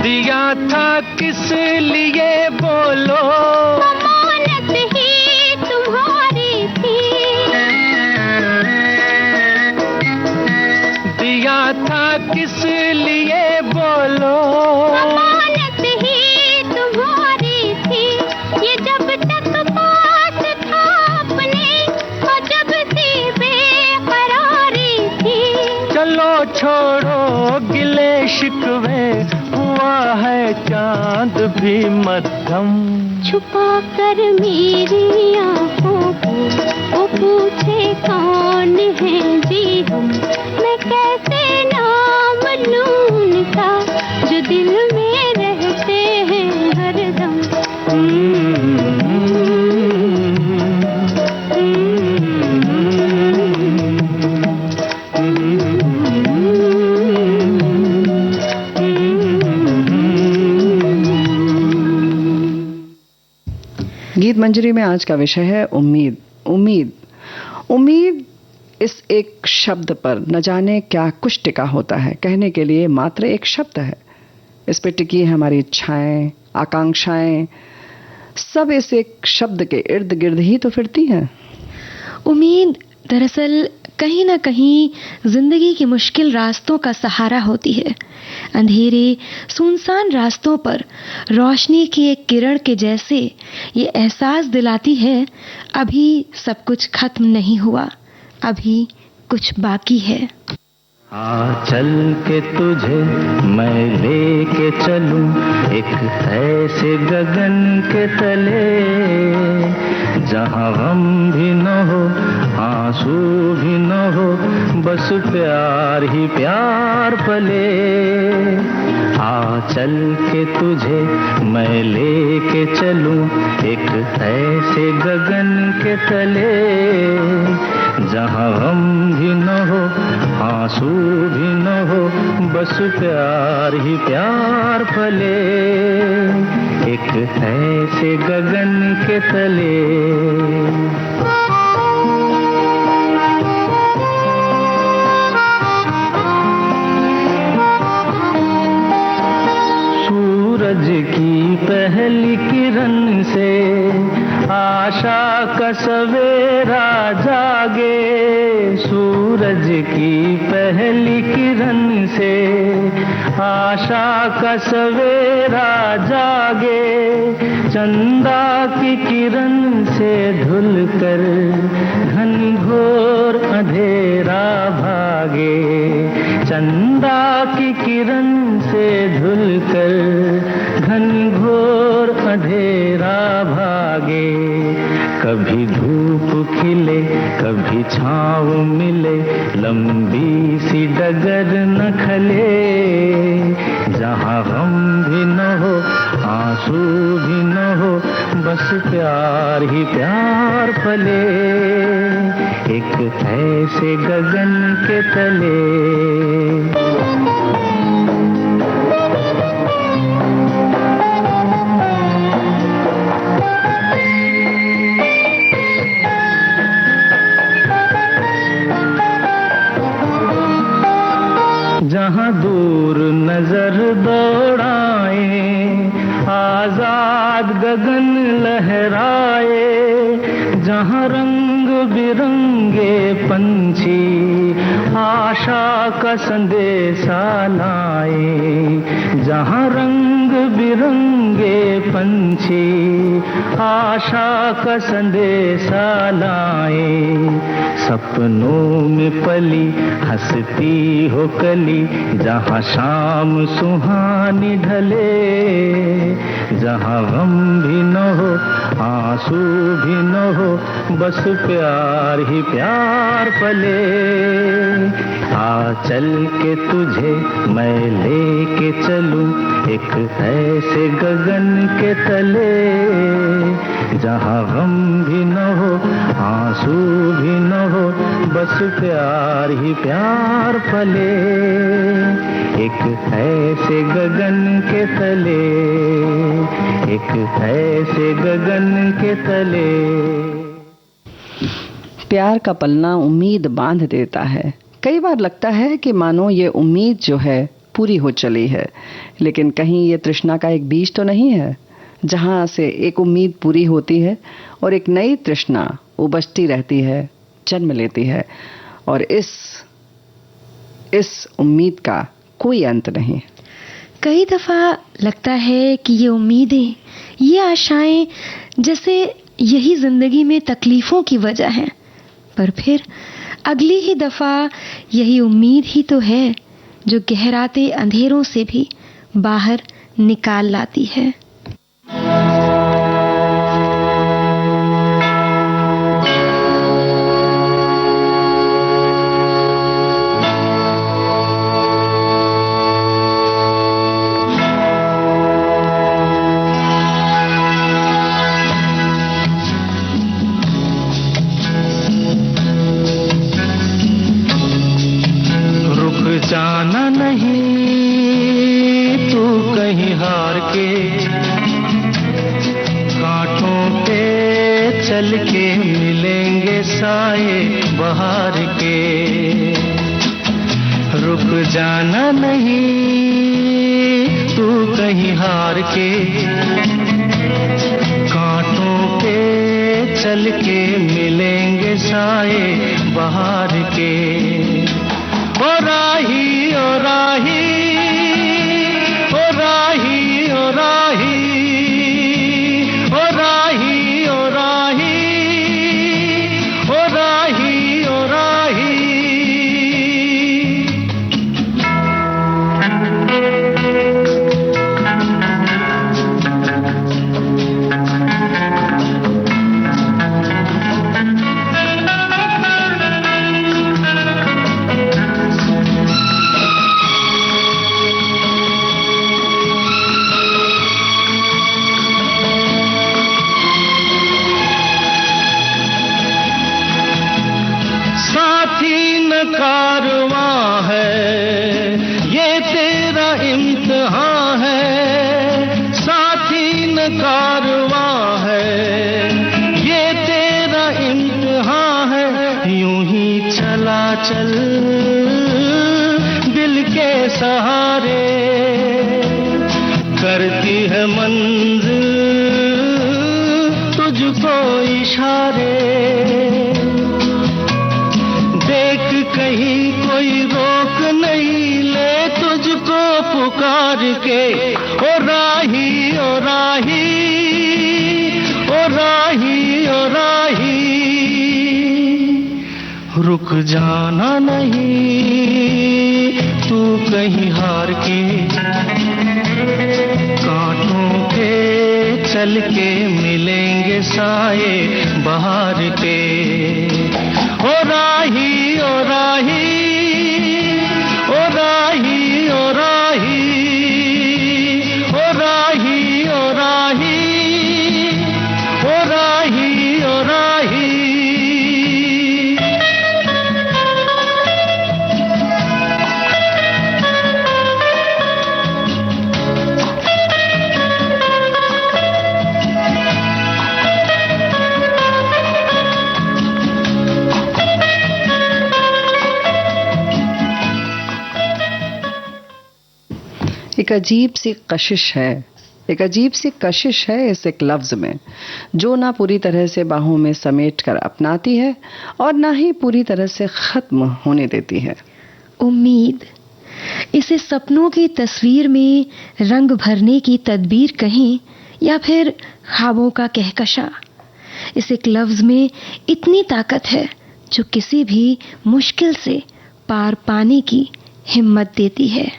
Speaker 3: दिया था किस लिए बोलो,
Speaker 4: अमानत ही तुम्हारी थी,
Speaker 3: दिया था किस लिए बोलो,
Speaker 4: अमानत ही तुम्हारी थी। ये जब तक पास था अपने और जब से बेकरारी थी।
Speaker 3: चलो छोड़ो गिले शिकवे, हुआ है चांद भी मध्यम।
Speaker 4: छुपा कर मेरी आँखों को वो पूछे कौन है जी हम, मैं कैसे नाम लूं उनका जो दिल में
Speaker 2: गीत मंजरी में आज का विषय है उम्मीद। उम्मीद उम्मीद इस एक शब्द पर न जाने क्या कुछ टिका होता है। कहने के लिए मात्र एक शब्द है, इस पे टिकी है हमारी इच्छाएं, आकांक्षाएं, सब इस एक शब्द के इर्द गिर्द ही तो फिरती हैं।
Speaker 1: उम्मीद दरअसल कहीं ना कहीं जिंदगी के मुश्किल रास्तों का सहारा होती है। अंधेरे सुनसान रास्तों पर रोशनी की एक किरण के जैसे ये एहसास दिलाती है, अभी सब कुछ खत्म नहीं हुआ, अभी कुछ बाकी है।
Speaker 3: चल के तुझे मैं लेके चलूं एक ऐसे गगन के तले, जहां गम भी न हो आंसू भी न हो, बस प्यार ही प्यार पले। चल के तुझे मैं लेके चलूं एक ऐसे गगन के तले, जहां गम भी न हो आंसू भी न हो, बस प्यार ही प्यार पले, एक ऐसे गगन के तले। सूरज की पहली किरण से आशा का सवेरा जागे, सूरज की पहली किरण से आशा का सवेरा जागे, चंदा की किरण से धुलकर घनघोर अंधेरा भागे, चंदा की किरण से धुलकर घनघोर अंधेरा भागे। कभी धूप खिले कभी छाँव मिले, लंबी सी डगर न खले, जहाँ गम भी न हो आंसू भी न हो, बस प्यार ही प्यार पले, एक ऐसे गगन के तले। जहाँ दूर नजर दौड़ाए, आजाद गगन लहराए, जहाँ रंग बिरंगे पंछी आशा का संदेशा लाए, जहाँ रंग बिरंगे पंछी आशा का संदेशा लाए, सपनों में पली हंसती हो कली, जहाँ शाम सुहानी ढले, जहाँ गम भी न हो आंसू भी न हो, बस प्यार ही प्यार पले। चल के तुझे मैं लेके चलूं एक ऐसे गगन के तले, जहाँ गम भी न हो आंसू भी न हो, बस प्यार ही प्यार पले, एक ऐसे गगन के तले, एक ऐसे गगन के तले।
Speaker 2: प्यार का पलना उम्मीद बांध देता है। कई बार लगता है कि मानो ये उम्मीद जो है पूरी हो चली है, लेकिन कहीं ये तृष्णा का एक बीज तो नहीं है, जहां से एक उम्मीद पूरी होती है और एक नई तृष्णा उबजती रहती है, जन्म लेती है, और इस उम्मीद का कोई अंत नहीं।
Speaker 1: कई दफा लगता है कि ये उम्मीदें, ये आशाएं जैसे यही जिंदगी में तकलीफों की वजह है, पर फिर अगली ही दफा यही उम्मीद ही तो है जो गहराते अंधेरों से भी बाहर निकाल लाती है।
Speaker 3: जाना नहीं तू कहीं हार के, कांटों पे चल के मिलेंगे साए बहार के। रुक जाना नहीं तू कहीं हार के, कांटों पे चल के मिलेंगे साए बहार के। ओ राही ओ राही ओ राही ओ राही ओ राही ओ राही ओ राही ओ राही। कारवां है ये तेरा इम्तिहान है, साथी न कारवां है ये तेरा इम्तिहान है। यूं ही चला चल दिल के सहारे, करती है मंजिल तुझको इशारे। कहीं कोई रोक नहीं ले तुझको पुकार के। ओ राही ओ राही ओ राही ओ राही। रुक जाना नहीं तू कहीं हार के, कांटों पे चल के मिलेंगे साए बहार के। ओ राही ओ राही ओ राही ओ राही ओ राही ओ राही ओ राही ओ राही।
Speaker 2: एक अजीब सी कशिश है, एक अजीब सी कशिश है इस एक लफ्ज में, जो ना पूरी तरह से बाहों में समेट कर अपनाती है और ना ही पूरी तरह से खत्म होने देती है।
Speaker 1: उम्मीद, इसे सपनों की तस्वीर में रंग भरने की तदबीर कहें या फिर ख्वाबों का कहकशा। इस एक लफ्ज में इतनी ताकत है जो किसी भी मुश्किल से पार पाने की हिम्मत देती है।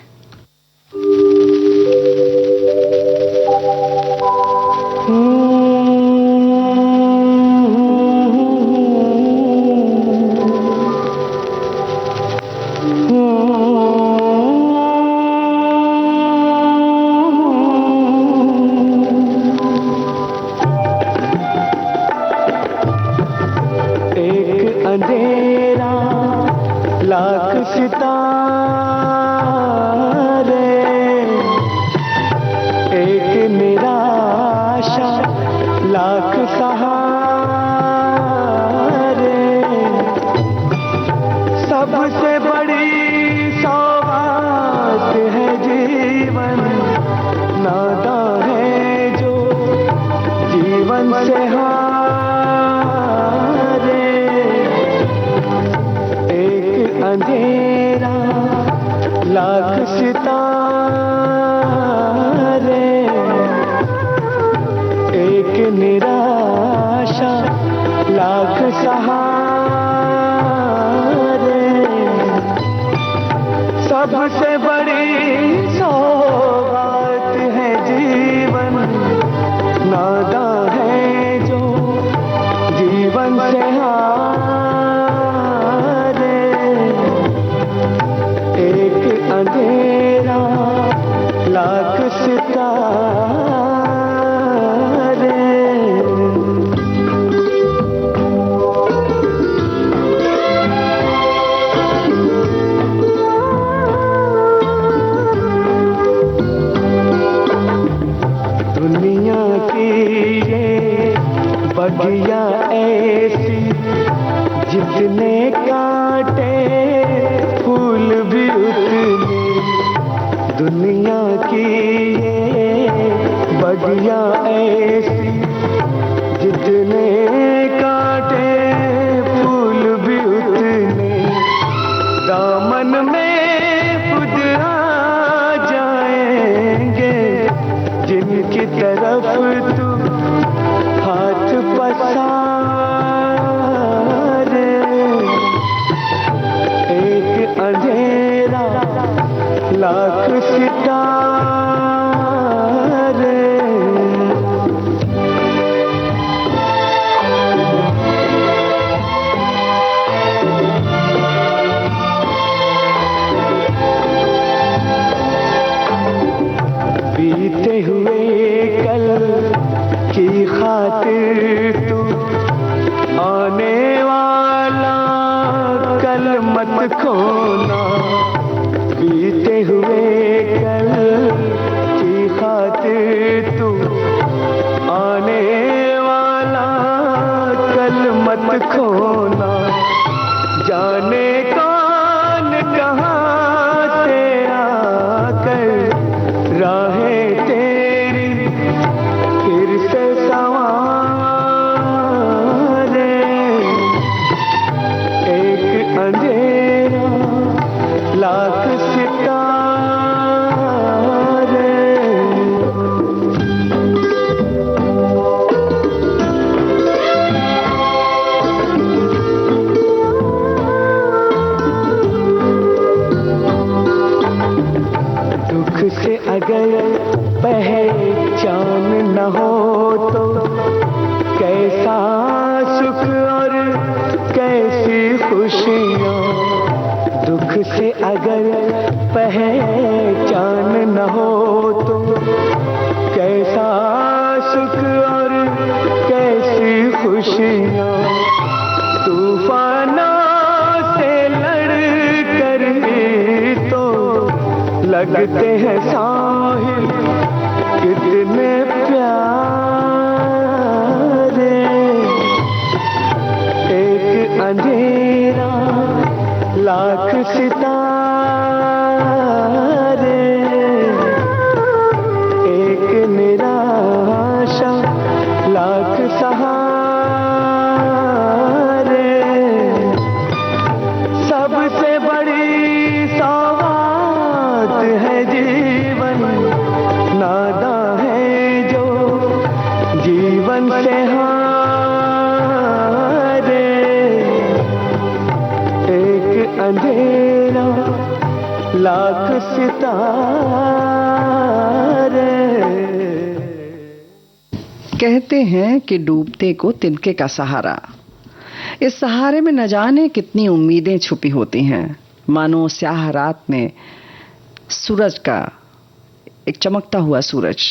Speaker 3: अंधेरा लाख सितारों की ये बगिया ऐसी, जितने काटे फूल भी उतने दामन में खुद आ जाएंगे, जिनकी तरफ तू हाथ पसारे। एक अंधेरा लाख सितारे। बीते हुए कल की खातिर तू आने वाला कल मत खोना। बीते हुए कल की खातिर तू आने वाला कल मत खोना। जाने कौन कहाँ से आकर राहें तेरी फिर से संवारे। एक अंधेरा लाख सितारे। दुख से अगर पहचान न हो तो कैसा सुख और कैसी खुशियाँ। दुख से अगर पहचान न हो तो कैसा सुख और कैसी खुशियाँ। तूफानों से लड़ कर ही तो लगते हैं साहिल कितने प्यारे। एक अंधेरा लाख सितारे। एक निराशा लाख सहारे। सबसे बड़ी सौगात है जीवन, नादा है जो जीवन से हारे। एक अंधेरा लाख सितारे।
Speaker 2: कहते हैं कि डूबते को तिनके का सहारा। इस सहारे में न जाने कितनी उम्मीदें छुपी होती हैं। मानो स्याह रात में सूरज का एक चमकता हुआ सूरज,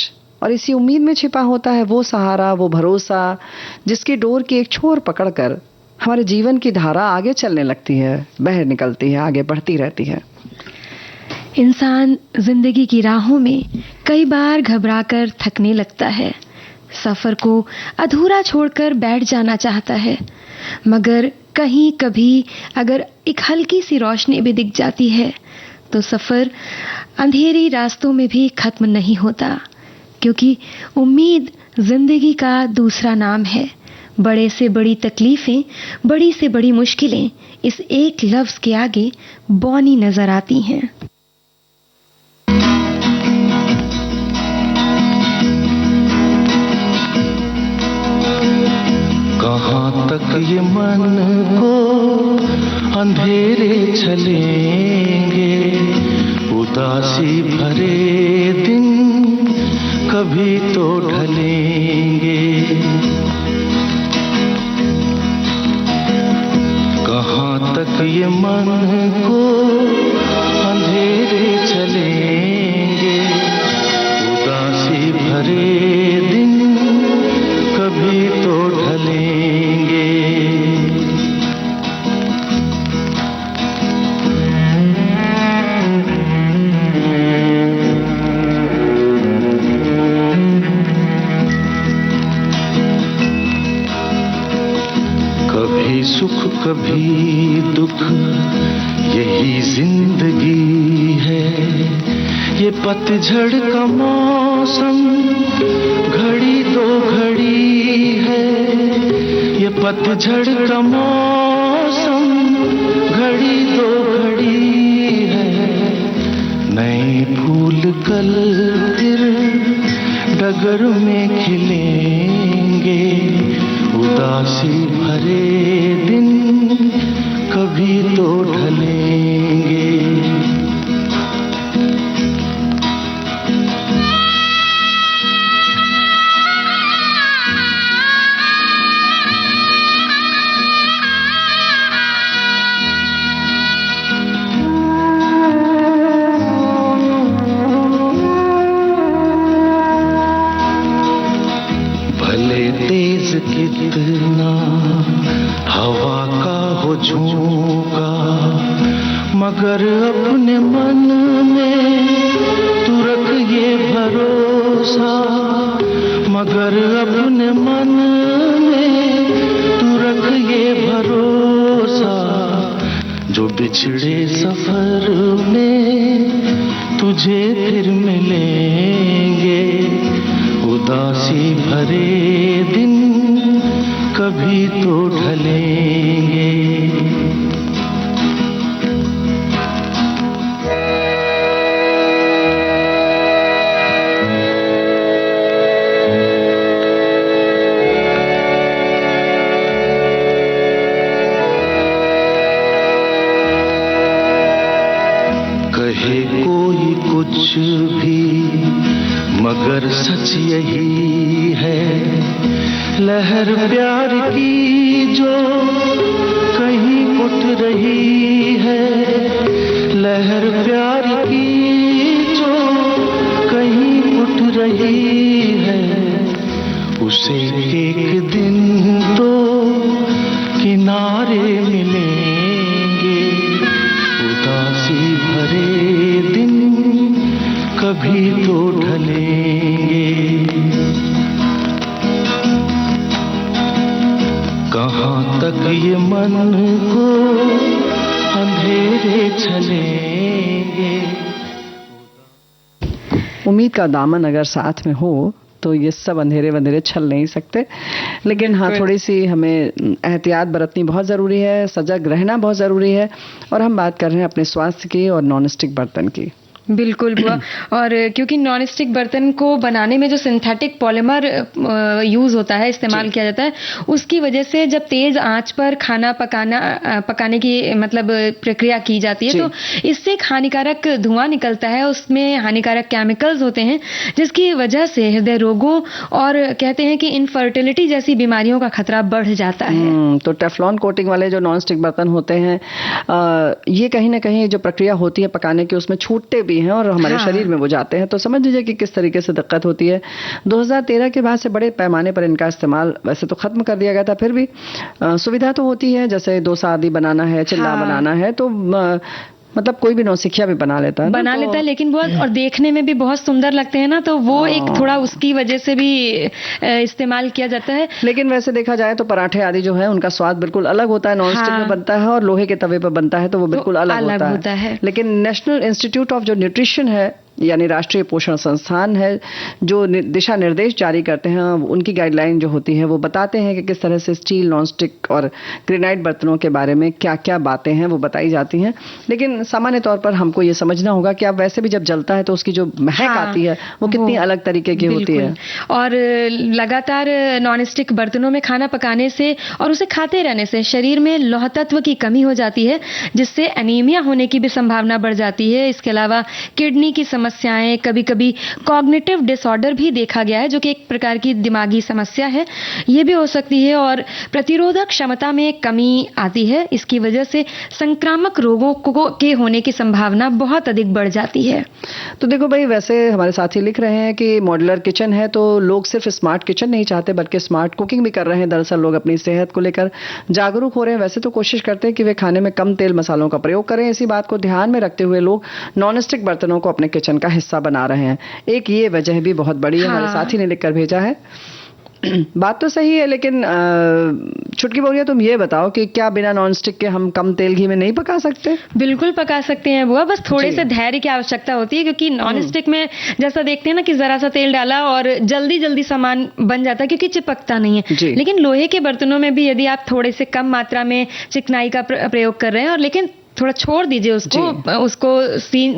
Speaker 2: और इसी उम्मीद में छिपा होता है वो सहारा, वो भरोसा जिसकी डोर की एक छोर पकड़कर हमारे जीवन की धारा आगे चलने लगती है, बह निकलती है, आगे बढ़ती रहती है।
Speaker 1: इंसान जिंदगी की राहों में कई बार घबराकर थकने लगता है, सफर को अधूरा छोड़कर बैठ जाना चाहता है, मगर कहीं कभी अगर एक हल्की सी रोशनी भी दिख जाती है तो सफर अंधेरी रास्तों में भी खत्म नहीं होता, क्योंकि उम्मीद जिंदगी का दूसरा नाम है। बड़े से बड़ी तकलीफें, बड़ी से बड़ी मुश्किलें इस एक लफ्ज के आगे बौनी नजर आती हैं।
Speaker 3: कहाँ तक ये मन को अंधेरे चलेंगे, उदासी भरे दिन कभी तो ढलेंगे। कहाँ तक ये मन को अंधेरे चलेंगे, उदासी भरे दिन कभी तो ढलेंगे। कभी सुख कभी दुख यही जिंदगी है, ये पतझड़ का मौसम घड़ी दो घड़ी है, ये पतझड़ का मौसम घड़ी दो घड़ी है। नए फूल कल फिर डगर में खिलेंगे, उदासी भरे दिन कभी तो ढलेंगे। कितना हवा का हो झोंका, मगर अपने मन में तू रख ये भरोसा, मगर अपने मन में तू रख ये भरोसा, जो बिछड़े सफर में तुझे फिर मिलेंगे, उदासी भरे दिन कभी तो ढलेंगे। कहे कोई कुछ भी मगर सच यही है, लहर प्यार की जो कहीं उठ रही है, लहर प्यार की जो कहीं उठ रही है, उसे एक दिन तो किनारे मिलेंगे, उदासी भरे दिन कभी तो ढलेंगे। कहाँ तक ये मन को अंधेरे चलेंगे।
Speaker 2: उम्मीद का दामन अगर साथ में हो तो ये सब अंधेरे वंधेरे छल नहीं सकते, लेकिन हाँ थोड़ी सी हमें एहतियात बरतनी बहुत ज़रूरी है, सजग रहना बहुत ज़रूरी है। और हम बात कर रहे हैं अपने स्वास्थ्य की और नॉन स्टिक बर्तन की।
Speaker 1: बिल्कुल बुआ। और क्योंकि नॉन स्टिक बर्तन को बनाने में जो सिंथेटिक पॉलीमर यूज होता है, इस्तेमाल किया जाता है, उसकी वजह से जब तेज आंच पर खाना पकाने की मतलब प्रक्रिया की जाती है तो इससे एक हानिकारक धुआं निकलता है, उसमें हानिकारक केमिकल्स होते हैं, जिसकी वजह से हृदय रोगों और कहते हैं कि इनफर्टिलिटी जैसी बीमारियों का खतरा बढ़ जाता है।
Speaker 2: तो टेफ्लॉन कोटिंग वाले जो नॉन स्टिक बर्तन होते हैं, ये कहीं ना कहीं जो प्रक्रिया होती है पकाने की उसमें छूटते हैं और हमारे शरीर में वो जाते हैं, तो समझ लीजिए कि किस तरीके से दिक्कत होती है। 2013 के बाद से बड़े पैमाने पर इनका इस्तेमाल वैसे तो खत्म कर दिया गया था, फिर भी सुविधा तो होती है, जैसे डोसा आदि बनाना है, चिल्ला बनाना है, तो मतलब कोई भी नौसिखिया भी बना लेता है,
Speaker 1: लेकिन बहुत और देखने में भी बहुत सुंदर लगते हैं ना, तो वो एक थोड़ा उसकी वजह से भी इस्तेमाल किया जाता है।
Speaker 2: लेकिन वैसे देखा जाए तो पराठे आदि जो है उनका स्वाद बिल्कुल अलग होता है, नॉन स्टिक में बनता है और लोहे के तवे पर बनता है तो वो बिल्कुल अलग होता है। लेकिन नेशनल इंस्टीट्यूट ऑफ जो न्यूट्रिशन है, यानी राष्ट्रीय पोषण संस्थान है, जो दिशा निर्देश जारी करते हैं, उनकी गाइडलाइन जो होती है वो बताते हैं कि किस तरह से स्टील, नॉन स्टिक और ग्रेनाइट बर्तनों के बारे में क्या क्या बातें हैं वो बताई जाती हैं। लेकिन सामान्य तौर पर हमको ये समझना होगा कि अब वैसे भी जब जलता है तो उसकी जो महक आती है वो कितनी अलग तरीके की होती है।
Speaker 1: और लगातार नॉन स्टिक बर्तनों में खाना पकाने से और उसे खाते रहने से शरीर में लौह तत्व की कमी हो जाती है, जिससे एनीमिया होने की भी संभावना बढ़ जाती है। इसके अलावा किडनी की समस्याएं, कभी कभी कॉग्निटिव डिसऑर्डर भी देखा गया है, जो कि एक प्रकार की दिमागी समस्या है, ये भी हो सकती है। और प्रतिरोधक क्षमता में कमी आती है, इसकी वजह से संक्रामक रोगों के होने की संभावना बहुत अधिक बढ़ जाती है।
Speaker 2: तो देखो भाई, वैसे हमारे साथी लिख रहे हैं कि मॉड्यूलर किचन है तो लोग सिर्फ स्मार्ट किचन नहीं चाहते बल्कि स्मार्ट कुकिंग भी कर रहे हैं। दरअसल लोग अपनी सेहत को लेकर जागरूक हो रहे हैं। वैसे तो कोशिश करते हैं कि वे खाने में कम तेल मसालों का प्रयोग करें। इसी बात को ध्यान में रखते हुए लोग नॉन स्टिक बर्तनों को अपने किचन का हिस्सा बना रहे हैं। एक ये वजह भी बहुत बड़ी है, हमारे साथी ने लिखकर भेजा है। बात तो सही है, लेकिन छुटकी बहुरिया तुम ये बताओ कि क्या बिना नॉन स्टिक के हम कम तेल घी में नहीं पका सकते?
Speaker 1: बिल्कुल पका सकते हैं बुआ, बस थोड़े
Speaker 2: जी।
Speaker 1: से धैर्य की आवश्यकता होती है, क्योंकि नॉन स्टिक में जैसा देखते हैं ना कि जरा सा तेल डाला और जल्दी जल्दी सामान बन जाता है क्योंकि चिपकता नहीं
Speaker 2: जी।
Speaker 1: है। लेकिन लोहे के बर्तनों में भी यदि आप थोड़े से कम मात्रा में चिकनाई का प्रयोग कर रहे हैं, और लेकिन थोड़ा छोड़ दीजिए उसको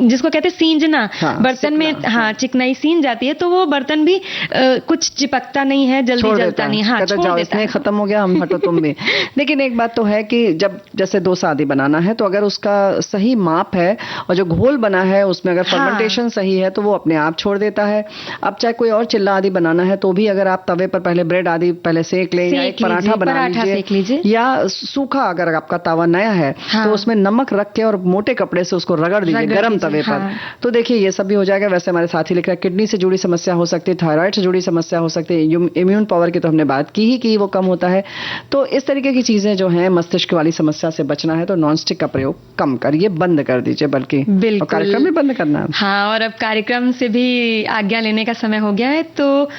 Speaker 1: जिसको कहते हैं सींजना,
Speaker 2: हाँ,
Speaker 1: बर्तन में हाँ चिकनाई सींच जाती है, तो वो बर्तन भी कुछ चिपकता नहीं है, जल्दी जलता नहीं। हाँ,
Speaker 2: कहता
Speaker 1: छोड़
Speaker 2: जाओ
Speaker 1: देता
Speaker 2: इसमें
Speaker 1: है।
Speaker 2: खत्म हो गया, हम हटो तुम भी। लेकिन एक बात तो है कि जब जैसे डोसा आदि बनाना है तो अगर उसका सही माप है और जो घोल बना है उसमें अगर
Speaker 1: हाँ।
Speaker 2: फर्मेंटेशन सही है तो वो अपने आप छोड़ देता है। अब चाहे कोई और चिल्ला आदि बनाना है तो भी अगर आप तवे पर पहले ब्रेड आदि पहले सेक लें या एक पराठा बना
Speaker 1: सेक लीजिए,
Speaker 2: या सूखा अगर आपका तवा नया है
Speaker 1: हाँ।
Speaker 2: तो उसमें नमक रख के और मोटे कपड़े से उसको रगड़ दीजिए गरम तवे पर।
Speaker 1: हाँ।
Speaker 2: तो देखिए ये सब भी हो जाएगा। वैसे हमारे साथी लिख रहा है किडनी से जुड़ी समस्या हो सकती है, थायराइड से जुड़ी समस्या हो सकती है, इम्यून पावर की तो हमने बात की ही कि वो कम होता है। तो इस तरीके की चीजें जो हैं, मस्तिष्क वाली समस्या से बचना है तो नॉन स्टिक का प्रयोग कम करिए, बंद कर दीजिए बल्कि।
Speaker 1: बिल्कुल।
Speaker 2: और कार्यक्रम भी बंद करना है।
Speaker 1: हाँ, और अब कार्यक्रम से भी आज्ञा लेने का समय हो गया है, तो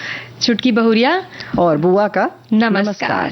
Speaker 1: छुटकी बहुरिया
Speaker 2: और बुआ का
Speaker 1: नमस्कार।